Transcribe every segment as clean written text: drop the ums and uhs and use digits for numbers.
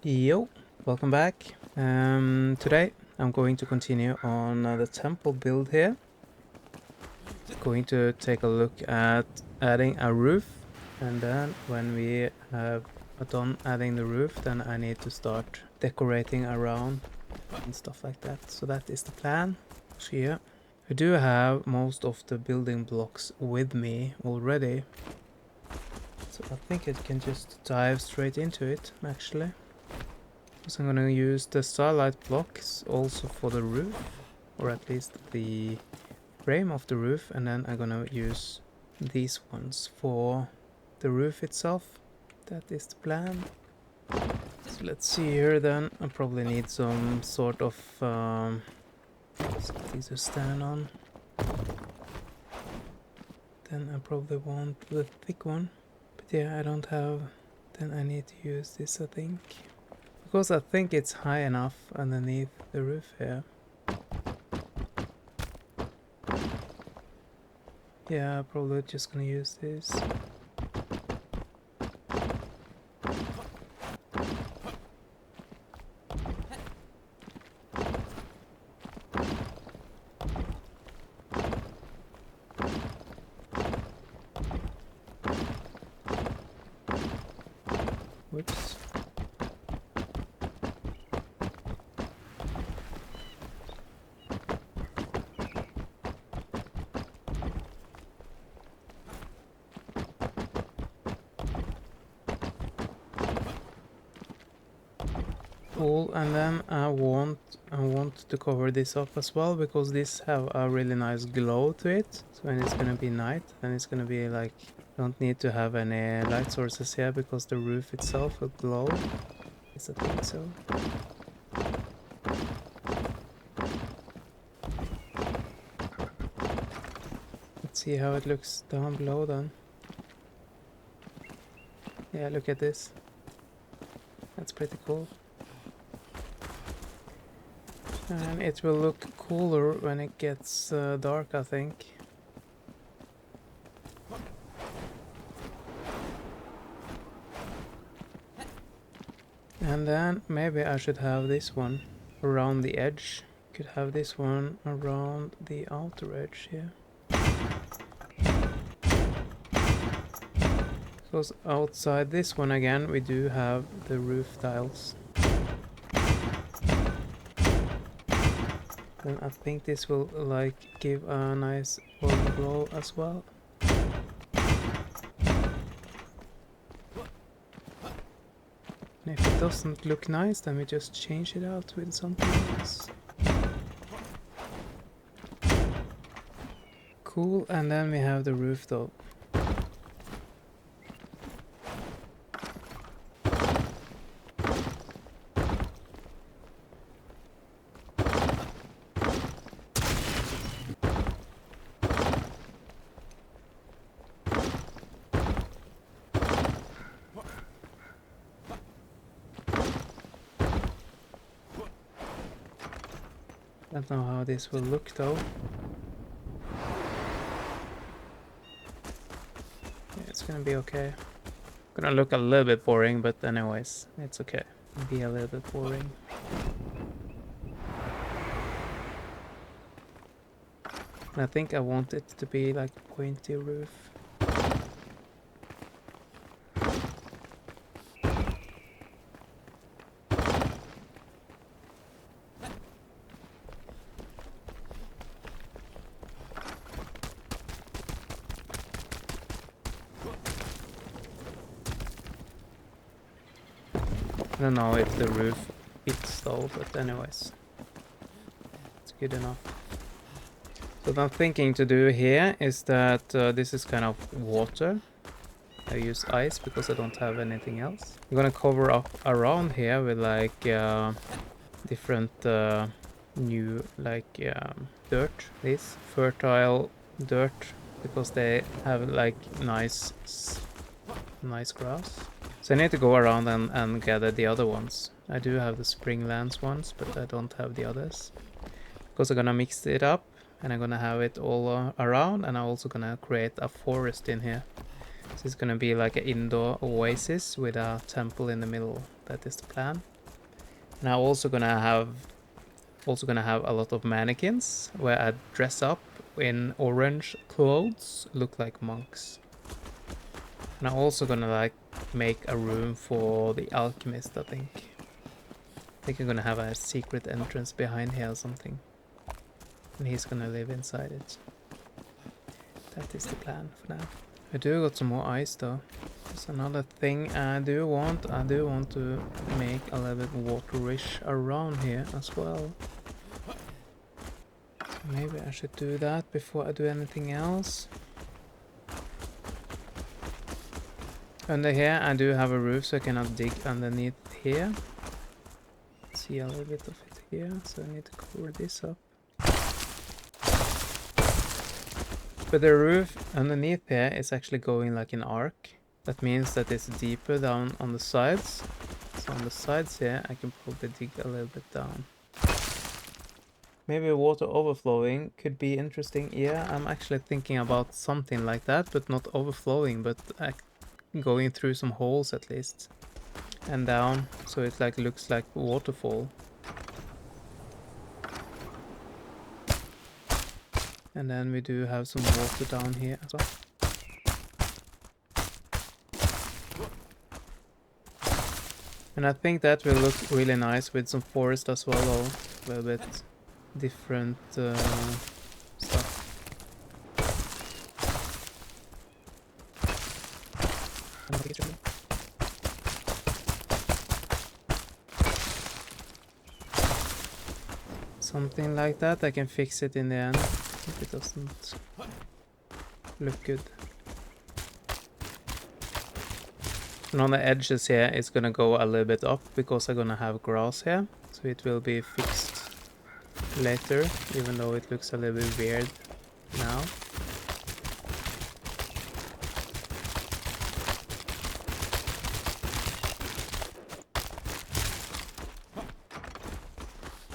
Yo, welcome back. Today I'm going to continue on the temple build here. Going to take a look at adding a roof, and then when we have done adding the roof, then I need to start decorating around and stuff like that. So that is the plan. So yeah, I do have most of the building blocks with me already. So I think I can just dive straight into it, actually. So I'm gonna use the starlight blocks also for the roof, or at least the frame of the roof, and then I'm gonna use these ones for the roof itself. That is the plan. So let's see here then. I probably need some sort of something to stand on. Then I probably want the thick one. But yeah, I don't have... Then I need to use this, I think. Because I think it's high enough underneath the roof here. Yeah, I'm probably just gonna use this. Whoops. Cool, and then I want to cover this up as well, because this have a really nice glow to it. So when it's gonna be night, then it's gonna be like, don't need to have any light sources here because the roof itself will glow. Yes, I think so. Let's see how it looks down below then. Yeah, look at this. That's pretty cool. And it will look cooler when it gets dark, I think. And then maybe I should have this one around the edge. Could have this one around the outer edge here. Because outside this one again, we do have the roof tiles. Then I think this will like give a nice warm glow as well. And if it doesn't look nice, then we just change it out with something else. Cool, and then we have the roof though. Don't know how this will look though. Yeah, it's gonna be okay. Gonna look a little bit boring, but anyways, it's okay. Be a little bit boring. And I think I want it to be like pointy roof. I don't know if the roof fits though, but anyways, it's good enough. So what I'm thinking to do here is that this is kind of water. I use ice because I don't have anything else. I'm gonna cover up around here with like different new like dirt. This fertile dirt, because they have like nice grass. So I need to go around and gather the other ones. I do have the Springlands ones, but I don't have the others. Because I'm gonna mix it up, and I'm gonna have it all around, and I'm also gonna create a forest in here. So it's gonna be like an indoor oasis with a temple in the middle. That is the plan. And I'm also gonna have a lot of mannequins where I dress up in orange clothes, look like monks. And I'm also gonna like make a room for the alchemist, I think. I think I'm gonna have a secret entrance behind here or something. And he's gonna live inside it. That is the plan for now. I do got some more ice though. There's another thing I do want. I do want to make a little bit waterish around here as well. So maybe I should do that before I do anything else. Under here I do have a roof so I cannot dig underneath here. See a little bit of it here, so I need to cover this up. But the roof underneath here is actually going like an arc. That means that it's deeper down on the sides. So on the sides here I can probably dig a little bit down. Maybe water overflowing could be interesting. Yeah, I'm actually thinking about something like that, but not overflowing, but going through some holes at least. And down, so it like looks like waterfall. And then we do have some water down here as well. And I think that will look really nice with some forest as well, though. A little bit different stuff. Something like that. I can fix it in the end if it doesn't look good. And on the edges here, it's gonna go a little bit up because I'm gonna have grass here. So it will be fixed later, even though it looks a little bit weird now.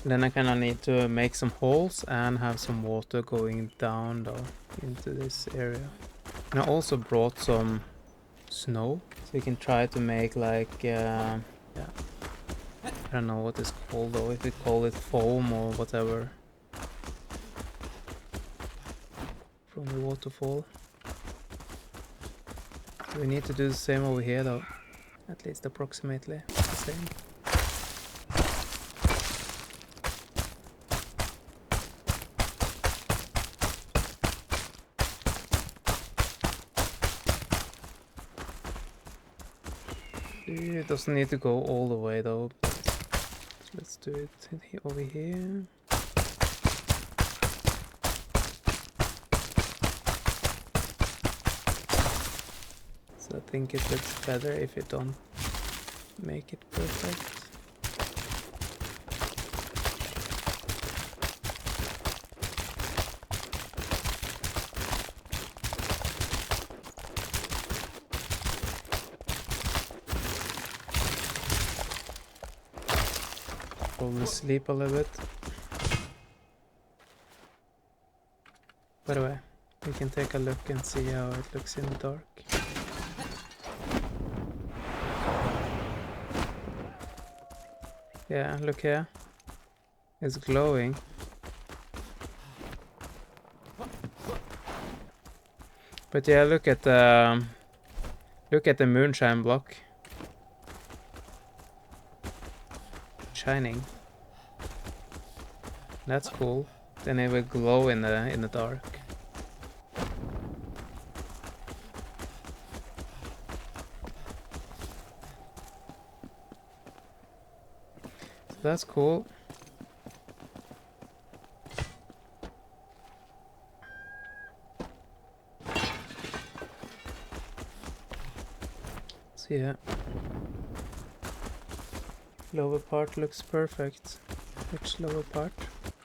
Then I kind of need to make some holes and have some water going down though into this area. And I also brought some snow, so you can try to make like, yeah, I don't know what it's called though, if we call it foam or whatever from the waterfall. We need to do the same over here though, at least approximately the same. It doesn't need to go all the way though. Let's do it over here. So I think it looks better if you don't make it perfect. Probably sleep a little bit. By the way, we can take a look and see how it looks in the dark. Yeah, look here. It's glowing. But yeah, look at the moonshine block. Shining. That's cool. Then it will glow in the dark. So that's cool. So yeah. Lower part looks perfect. Which lower part?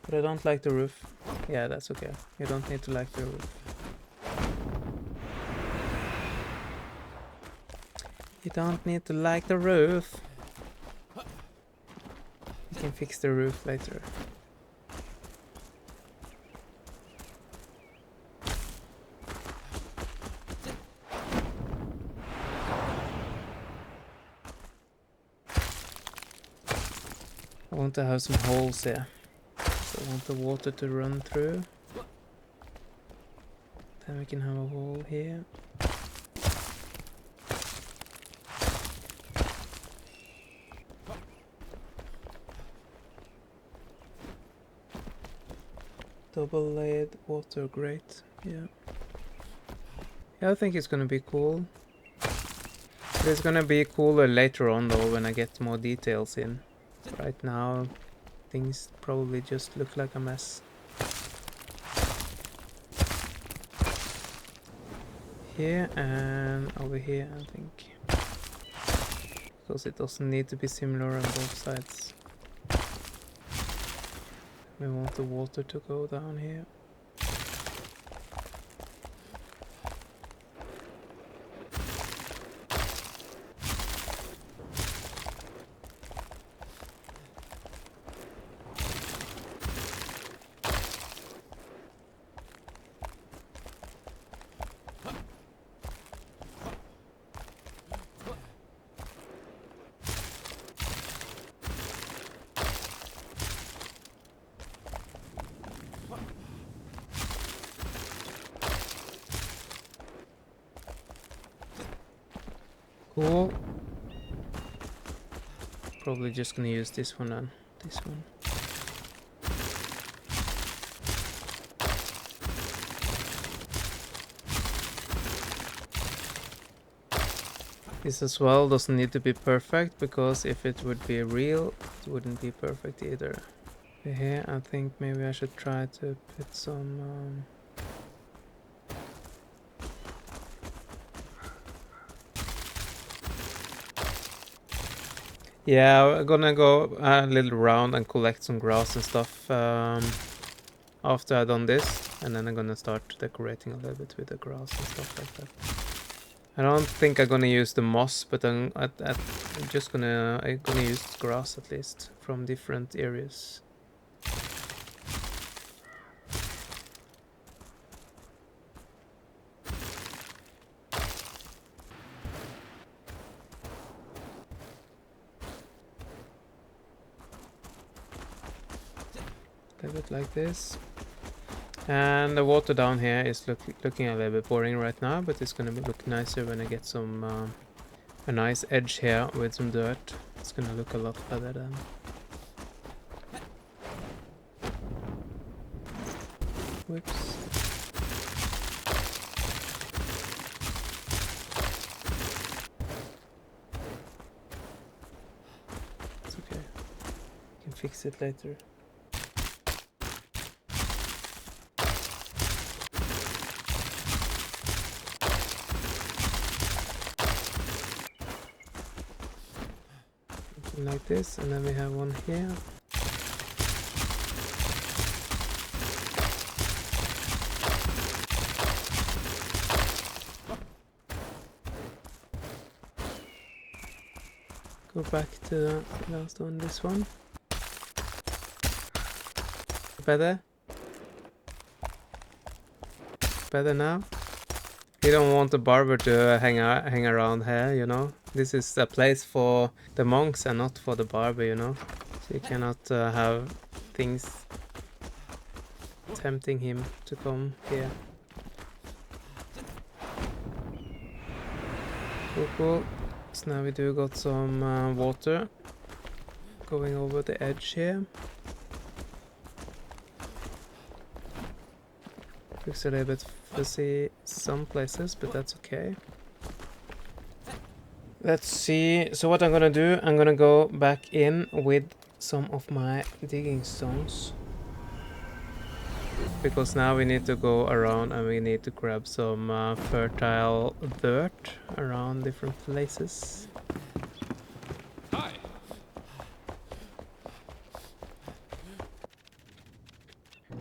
But I don't like the roof. Yeah, that's okay. You don't need to like the roof. You don't need to like the roof. You can fix the roof later. I want to have some holes here. So I want the water to run through. Then we can have a hole here. Double laid water grate. Yeah. Yeah, I think it's gonna be cool. It's gonna be cooler later on though when I get more details in. Right now things probably just look like a mess. Here and over here I think. Because it doesn't need to be similar on both sides. We want the water to go down here. Cool. Probably just gonna use this one then. This one. This as well doesn't need to be perfect, because if it would be real, it wouldn't be perfect either. Here I think maybe I should try to put some yeah, I'm gonna go a little round and collect some grass and stuff after I've done this, and then I'm gonna start decorating a little bit with the grass and stuff like that. I don't think I'm gonna use the moss, but I'm just gonna use grass at least from different areas. A little bit like this. And the water down here is looking a little bit boring right now, but it's gonna look nicer when I get some a nice edge here with some dirt. It's gonna look a lot better then. Whoops. It's okay. I can fix it later. Like this, and then we have one here. Go back to the last one, this one. Better? Better now? You don't want the barber to hang around here, you know? This is a place for the monks and not for the barber, you know? So you cannot have things tempting him to come here. Cool, cool. So now we do got some water going over the edge here. Looks a little bit fuzzy some places, but that's okay. Let's see. So what I'm gonna do, I'm gonna go back in with some of my digging stones. Because now we need to go around and we need to grab some fertile dirt around different places. Hi.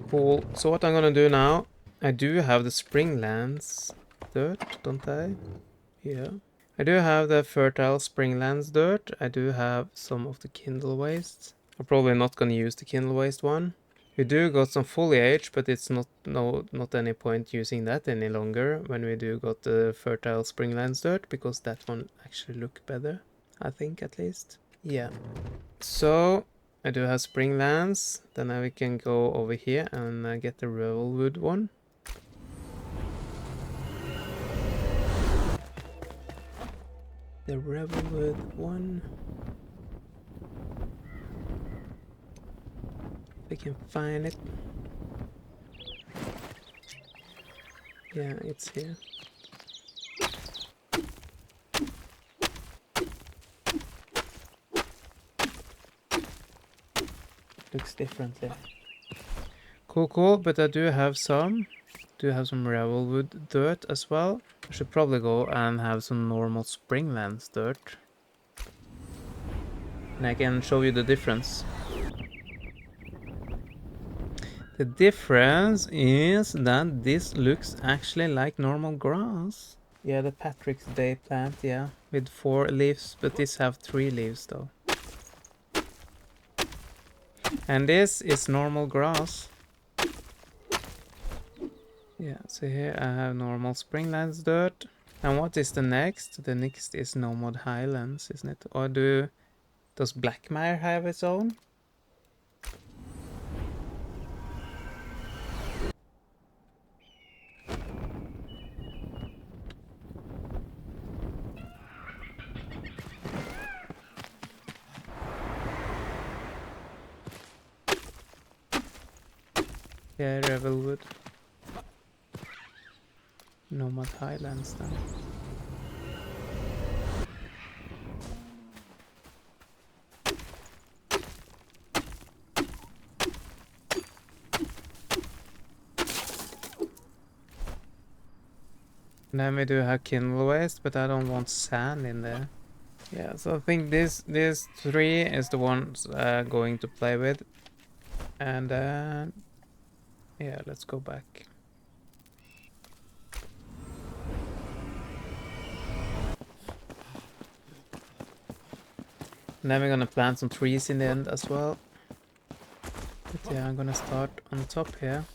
Cool. So what I'm gonna do now, I do have the springlands dirt, don't I? Yeah. I do have the fertile springlands dirt. I do have some of the kindle waste. I'm probably not gonna use the kindle waste one. We do got some foliage, but it's not any point using that any longer when we do got the fertile springlands dirt, because that one actually look better, I think, at least. Yeah. So I do have spring lands. Then we can go over here and get the revelwood one. The revelwood one. If we can find it. Yeah, it's here. Looks differently. Cool, but I do have some. Revelwood dirt as well. I should probably go and have some normal springlands dirt. And I can show you the difference. The difference is that this looks actually like normal grass. Yeah, the Patrick's Day plant, yeah, with 4 leaves, but this have 3 leaves though. And this is normal grass. Yeah, so here I have normal springlands dirt. And what is the next? The next is Nomad Highlands, isn't it? Or does Blackmire have its own? Yeah, Revelwood. Nomad Highlands then. Then we do have kindle waste, but I don't want sand in there. Yeah, so I think this 3 is the ones going to play with. And yeah, let's go back. And then we're gonna plant some trees in the end as well. But yeah, I'm gonna start on top here.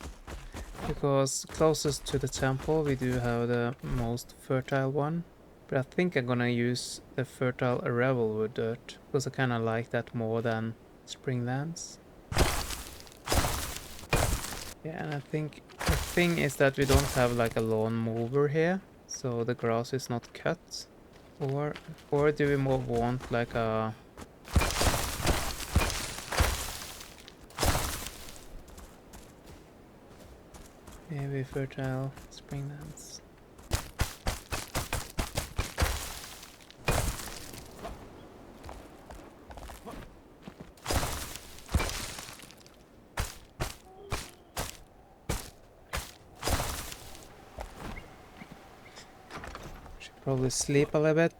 Because closest to the temple we do have the most fertile one. But I think I'm gonna use the fertile Revelwood dirt. Because I kinda like that more than springlands. Yeah, and I think the thing is that we don't have like a lawn mower here. So the grass is not cut. Or do we more want like a... maybe fertile springlands. Should probably sleep a little bit.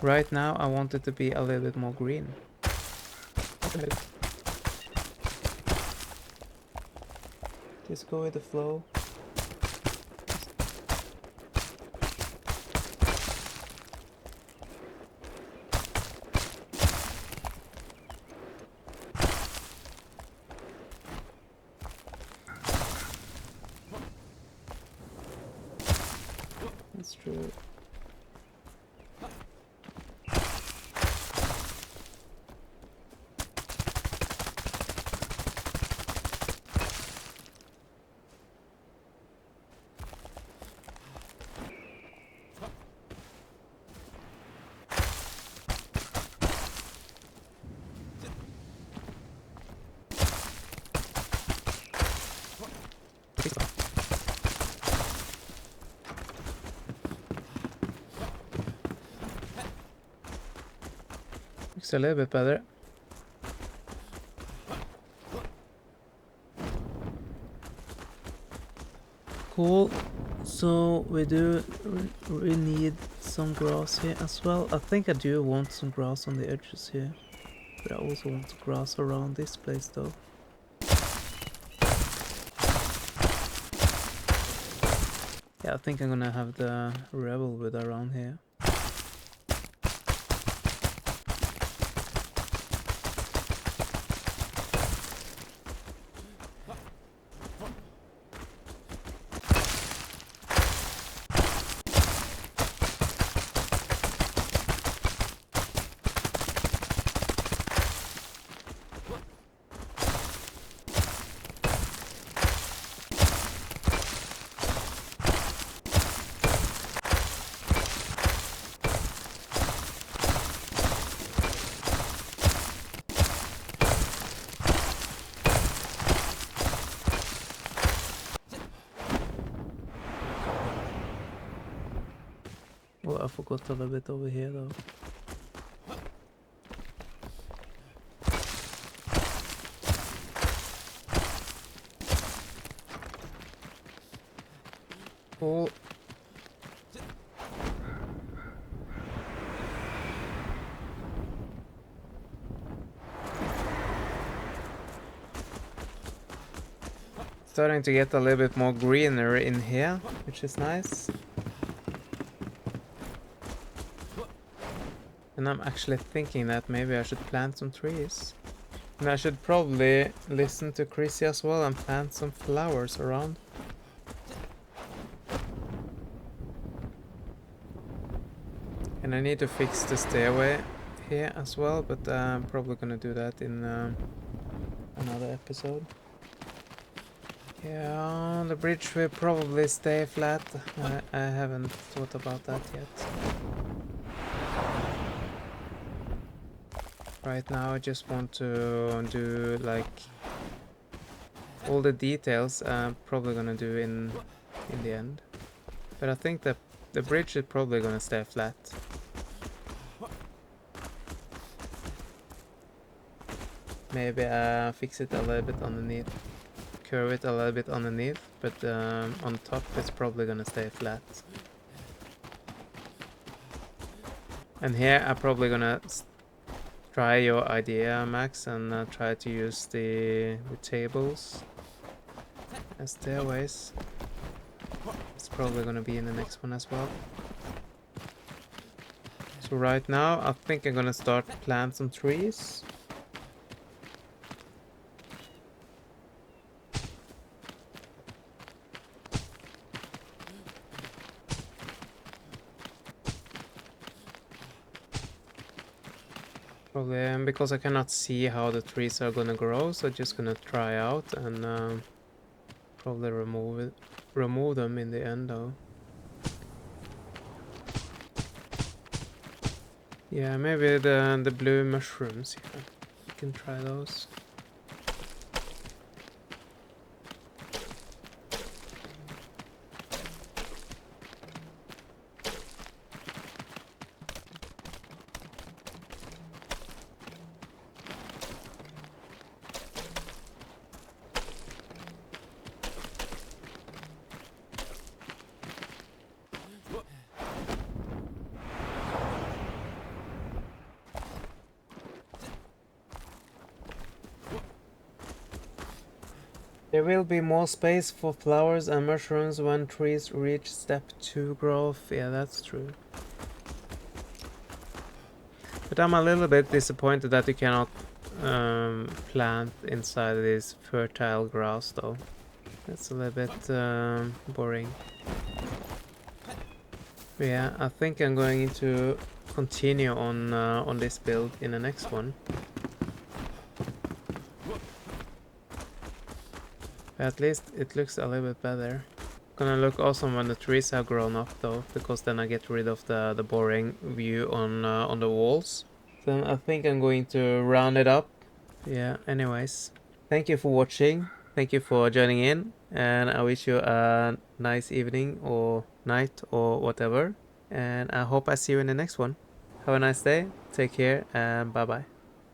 Right now I want it to be a little bit more green. Just go with the flow. That's true. Looks a little bit better. Cool. So we need some grass here as well. I think I do want some grass on the edges here. But I also want grass around this place though. Yeah, I think I'm gonna have the Revelwood around here. forgot a little bit over here though. Oh. Starting to get a little bit more greenery in here, which is nice. And I'm actually thinking that maybe I should plant some trees. And I should probably listen to Chrissy as well and plant some flowers around. And I need to fix the stairway here as well, but I'm probably gonna do that in another episode. Yeah, the bridge will probably stay flat. I haven't thought about that yet. Right now I just want to do like all the details I'm probably gonna do in the end. But I think that the bridge is probably gonna stay flat. Maybe fix it a little bit underneath. Curve it a little bit underneath, but on top it's probably gonna stay flat. And here I'm probably gonna try your idea, Max, and try to use the tables as stairways. It's probably gonna be in the next one as well. So right now I think I'm gonna start plant some trees. Probably because I cannot see how the trees are gonna grow, so I'm just gonna try out and probably remove them in the end though. Yeah, maybe the blue mushrooms. Yeah, you can try those. There will be more space for flowers and mushrooms when trees reach step 2 growth. Yeah, that's true. But I'm a little bit disappointed that you cannot plant inside this fertile grass though. That's a little bit boring. But yeah, I think I'm going to continue on this build in the next one. At least it looks a little bit better. Gonna look awesome when the trees have grown up though, because then I get rid of the boring view on the walls. Then I think I'm going to round it up. Yeah, anyways. Thank you for watching. Thank you for joining in. And I wish you a nice evening or night or whatever. And I hope I see you in the next one. Have a nice day. Take care and bye bye.